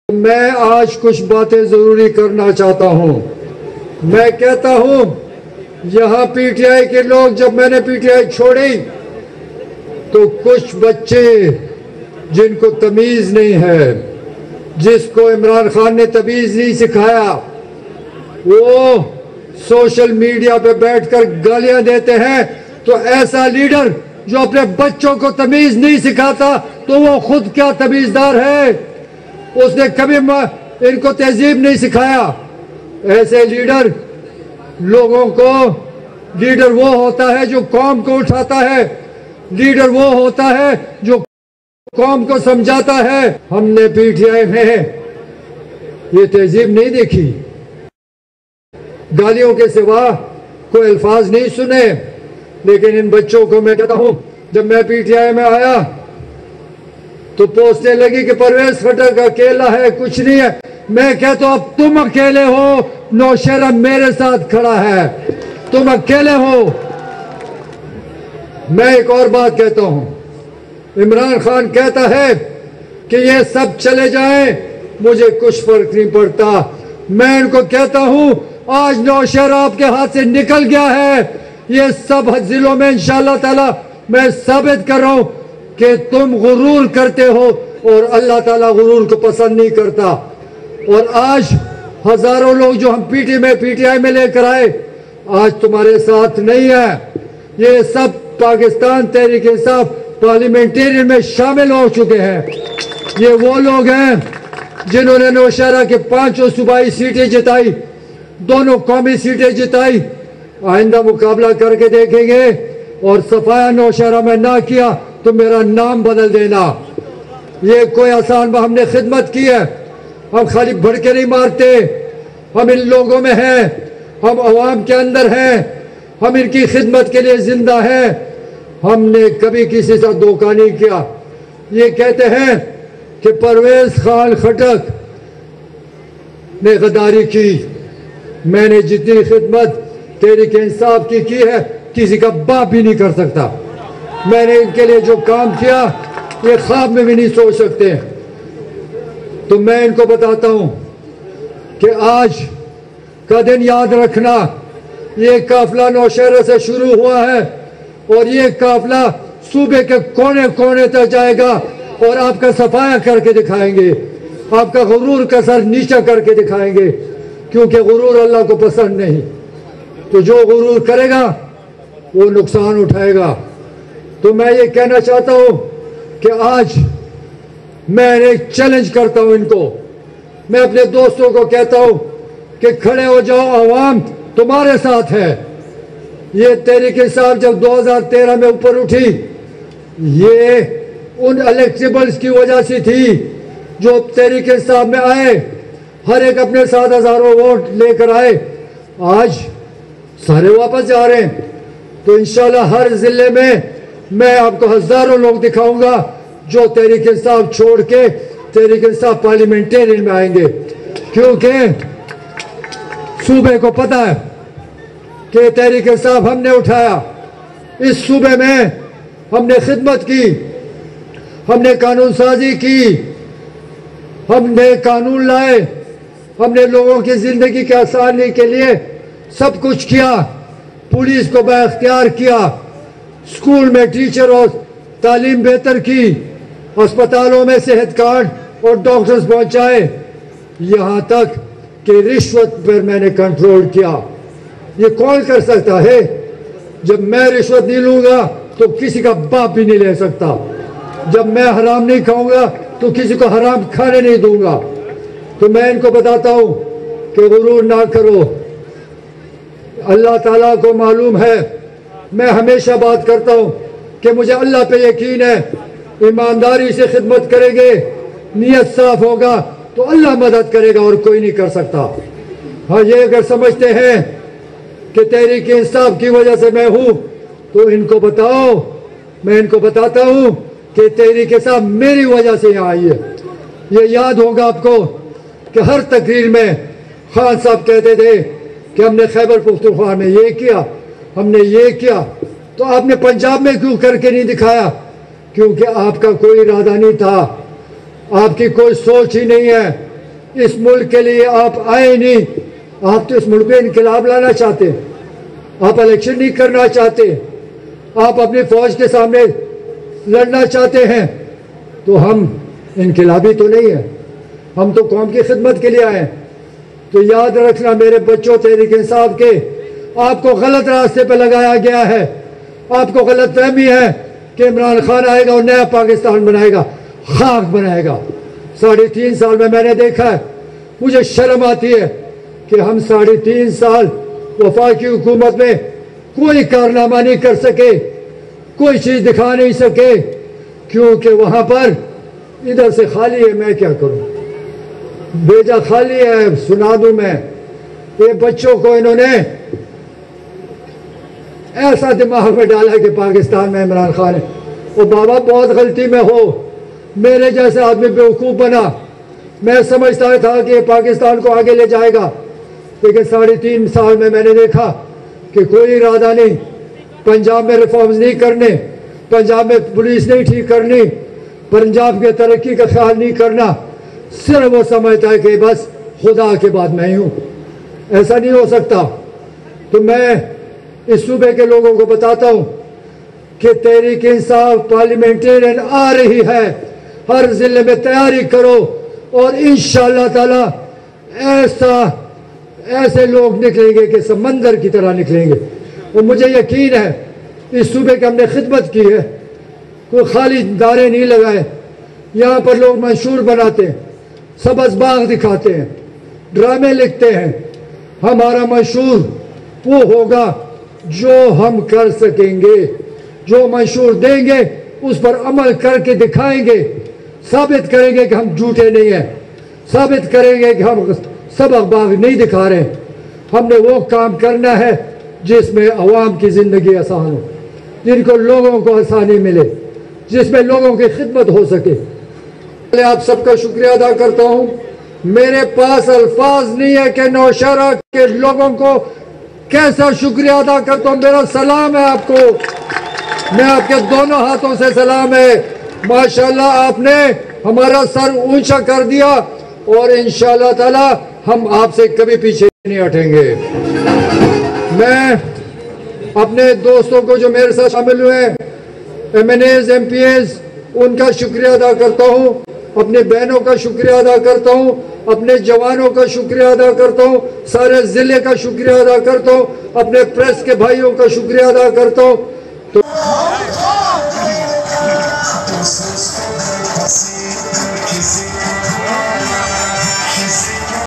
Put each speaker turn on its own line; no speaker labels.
میں آج کچھ باتیں ضروری کرنا چاہتا ہوں۔ میں کہتا ہوں یہاں پی ٹی آئی کے لوگ، جب میں نے پی ٹی آئی چھوڑی تو کچھ بچے جن کو تمیز نہیں ہے، جس کو عمران خان نے تمیز نہیں سکھایا، وہ سوشل میڈیا پہ بیٹھ کر گالیاں دیتے ہیں۔ تو ایسا لیڈر جو اپنے بچوں کو تمیز نہیں سکھاتا تو وہ خود کیا تمیزدار ہے؟ اس نے کبھی ان کو تہذیب نہیں سکھایا۔ ایسے لیڈر لوگوں کو، لیڈر وہ ہوتا ہے جو قوم کو اٹھاتا ہے، لیڈر وہ ہوتا ہے جو قوم کو سمجھاتا ہے۔ ہم نے پی ٹی آئی میں یہ تہذیب نہیں دیکھی، گالیوں کے سوا کوئی الفاظ نہیں سنے۔ لیکن ان بچوں کو میں کہتا ہوں، جب میں پی ٹی آئی میں آیا تو پوچھنے لگی کہ پرویز خٹک اکیلا ہے، کچھ نہیں ہے۔ میں کہتا ہوں اب تم اکیلے ہو، نوشہرہ میرے ساتھ کھڑا ہے، تم اکیلے ہو۔ میں ایک اور بات کہتا ہوں، عمران خان کہتا ہے کہ یہ سب چلے جائیں، مجھے کچھ فرق نہیں پڑتا۔ میں ان کو کہتا ہوں آج نوشہرہ آپ کے ہاتھ سے نکل گیا ہے، یہ سب ضلعوں میں انشاءاللہ تعالی میں ثابت کر رہا ہوں کہ تم غرور کرتے ہو اور اللہ تعالیٰ غرور کو پسند نہیں کرتا۔ اور آج ہزاروں لوگ جو ہم پی ٹی آئی میں لے کر آئے، آج تمہارے ساتھ نہیں ہے۔ یہ سب پاکستان تحریک انصاف پارلیمنٹیرین میں شامل ہو چکے ہیں۔ یہ وہ لوگ ہیں جنہوں نے نوشہرہ کے 5 صوبائی سیٹیں جتائی، دونوں قومی سیٹیں جتائی۔ آئندہ مقابلہ کر کے دیکھیں گے، اور صفایا نوشہرہ میں نہ کیا تو میرا نام بدل دینا۔ یہ کوئی آسان ہم نے خدمت کی ہے، ہم خالی بھڑکے نہیں مارتے، ہم ان لوگوں میں ہیں، ہم عوام کے اندر ہیں، ہم ان کی خدمت کے لیے زندہ ہیں۔ ہم نے کبھی کسی سے دھوکہ نہیں کیا۔ یہ کہتے ہیں کہ پرویز خان خٹک نے غداری کی، میں نے جتنی خدمت تحریک انصاف کی ہے کسی کا باپ بھی نہیں کر سکتا۔ میں نے ان کے لیے جو کام کیا یہ خواب میں بھی نہیں سوچ سکتے۔ تو میں ان کو بتاتا ہوں کہ آج کا دن یاد رکھنا، یہ قافلہ نوشہرہ سے شروع ہوا ہے اور یہ قافلہ صوبے کے کونے کونے تک جائے گا، اور آپ کا صفایا کر کے دکھائیں گے، آپ کا غرور کا سر نیچا کر کے دکھائیں گے، کیونکہ غرور اللہ کو پسند نہیں۔ تو جو غرور کرے گا وہ نقصان اٹھائے گا۔ تو میں یہ کہنا چاہتا ہوں کہ آج میں ایک چیلنج کرتا ہوں ان کو، میں اپنے دوستوں کو کہتا ہوں کہ کھڑے ہو جاؤ، عوام تمہارے ساتھ ہے۔ یہ تحریک انصاف جب 2013 میں اوپر اٹھی، یہ ان الیکٹیبلز کی وجہ سے تھی جو تحریک انصاف میں آئے، ہر ایک اپنے ساتھ ہزاروں ووٹ لے کر آئے۔ آج سارے واپس جا رہے ہیں، تو انشاءاللہ ہر ضلع میں آپ کو ہزاروں لوگ دکھاؤں گا جو تحریک انصاف چھوڑ کے تحریک انصاف پارلیمنٹیرین میں آئیں گے، کیونکہ صوبے کو پتہ ہے کہ تحریک انصاف ہم نے اٹھایا، اس صوبے میں ہم نے خدمت کی، ہم نے قانون سازی کی، ہم نے قانون لائے، ہم نے لوگوں کی زندگی کے آسانی کے لیے سب کچھ کیا، پولیس کو بااختیار کیا، اسکول میں ٹیچر اور تعلیم بہتر کی، اسپتالوں میں صحت کارڈ اور ڈاکٹرز پہنچائے، یہاں تک کہ رشوت پر میں نے کنٹرول کیا۔ یہ کون کر سکتا ہے؟ جب میں رشوت نہیں لوں گا تو کسی کا باپ بھی نہیں لے سکتا، جب میں حرام نہیں کھاؤں گا تو کسی کو حرام کھانے نہیں دوں گا۔ تو میں ان کو بتاتا ہوں کہ غرور نہ کرو، اللہ تعالیٰ کو معلوم ہے، میں ہمیشہ بات کرتا ہوں کہ مجھے اللہ پہ یقین ہے، ایمانداری سے خدمت کریں گے، نیت صاف ہوگا تو اللہ مدد کرے گا اور کوئی نہیں کر سکتا۔ ہاں، یہ اگر سمجھتے ہیں کہ تحریک انصاف کی وجہ سے میں ہوں تو ان کو بتاؤ، میں ان کو بتاتا ہوں کہ تحریک انصاف میری وجہ سے یہاں آئی ہے۔ یہ یاد ہوگا آپ کو کہ ہر تقریر میں خان صاحب کہتے تھے کہ ہم نے خیبر پختونخوا میں یہ کیا، ہم نے یہ کیا، تو آپ نے پنجاب میں کیوں کر کے نہیں دکھایا؟ کیونکہ آپ کا کوئی ارادہ نہیں تھا، آپ کی کوئی سوچ ہی نہیں ہے۔ اس ملک کے لیے آپ آئے نہیں. آپ تو اس ملک میں انقلاب لانا چاہتے ہیں. آپ الیکشن نہیں کرنا چاہتے. آپ اپنی فوج کے سامنے لڑنا چاہتے ہیں. تو ہم انقلابی تو نہیں ہیں. ہم تو قوم کی خدمت کے لیے آئے ہیں. تو یاد رکھنا میرے بچوں تحریک انصاف کے, آپ کو غلط راستے پہ لگایا گیا ہے. آپ کو غلط فہمی ہے کہ عمران خان آئے گا اور نیا پاکستان بنائے گا, خاک بنائے گا. 3.5 سال میں نے دیکھا ہے. مجھے شرم آتی ہے کہ ہم 3.5 سال وفاقی حکومت میں کوئی کارنامہ نہیں کر سکے, کوئی چیز دکھا نہیں سکے, کیونکہ وہاں پر ادھر سے خالی ہے. میں کیا کروں, بیجا خالی ہے. سنا دوں میں, یہ بچوں کو انہوں نے ایسا دماغ میں ڈالا کہ پاکستان میں عمران خان ہے. وہ بابا بہت غلطی میں ہو, میرے جیسے آدمی بیوقوف بنا. میں سمجھتا تھا کہ یہ پاکستان کو آگے لے جائے گا, لیکن 3.5 سال میں نے دیکھا کہ کوئی ارادہ نہیں. پنجاب میں ریفارمز نہیں کرنے, پنجاب میں پولیس نہیں ٹھیک کرنی, پنجاب کے ترقی کا خیال نہیں کرنا. صرف وہ سمجھتا ہے کہ بس خدا کے بعد میں ہی ہوں. ایسا نہیں ہو سکتا. تو میں اس صوبے کے لوگوں کو بتاتا ہوں کہ تحریک انصاف پارلیمنٹرین آ رہی ہے. ہر ضلع میں تیاری کرو اور انشاءاللہ تعالی ایسے لوگ نکلیں گے کہ سمندر کی طرح نکلیں گے. اور مجھے یقین ہے اس صوبے کی ہم نے خدمت کی ہے, کوئی خالی دارے نہیں لگائے. یہاں پر لوگ منشور بناتے ہیں, سبز باغ دکھاتے ہیں, ڈرامے لکھتے ہیں. ہمارا منشور وہ ہوگا جو ہم کر سکیں گے. جو منشور دیں گے اس پر عمل کر کے دکھائیں گے, ثابت کریں گے کہ ہم جھوٹے نہیں ہیں, ثابت کریں گے کہ ہم سبز باغ نہیں دکھا رہے. ہم نے وہ کام کرنا ہے جس میں عوام کی زندگی آسان ہو, جن کو لوگوں کو آسانی ملے, جس میں لوگوں کی خدمت ہو سکے. میں آپ سب کا شکریہ ادا کرتا ہوں. میرے پاس الفاظ نہیں ہے کہ نوشہرہ کے لوگوں کو کیسا شکریہ ادا کرتا ہوں. میرا سلام ہے آپ کو, میں آپ کے دونوں ہاتھوں سے سلام ہے. ماشاءاللہ آپ نے ہمارا سر اونچا کر دیا اور انشاءاللہ تعالی ہم آپ سے کبھی پیچھے نہیں ہٹیں گے. میں اپنے دوستوں کو جو میرے ساتھ شامل ہوئے ہیں, MNAs, MPAs, ان کا شکریہ ادا کرتا ہوں. اپنے بہنوں کا شکریہ ادا کرتا ہوں, اپنے جوانوں کا شکریہ ادا کرتا ہوں, سارے ضلع کا شکریہ ادا کرتا ہوں, اپنے پریس کے بھائیوں کا شکریہ ادا کرتا ہوں. تو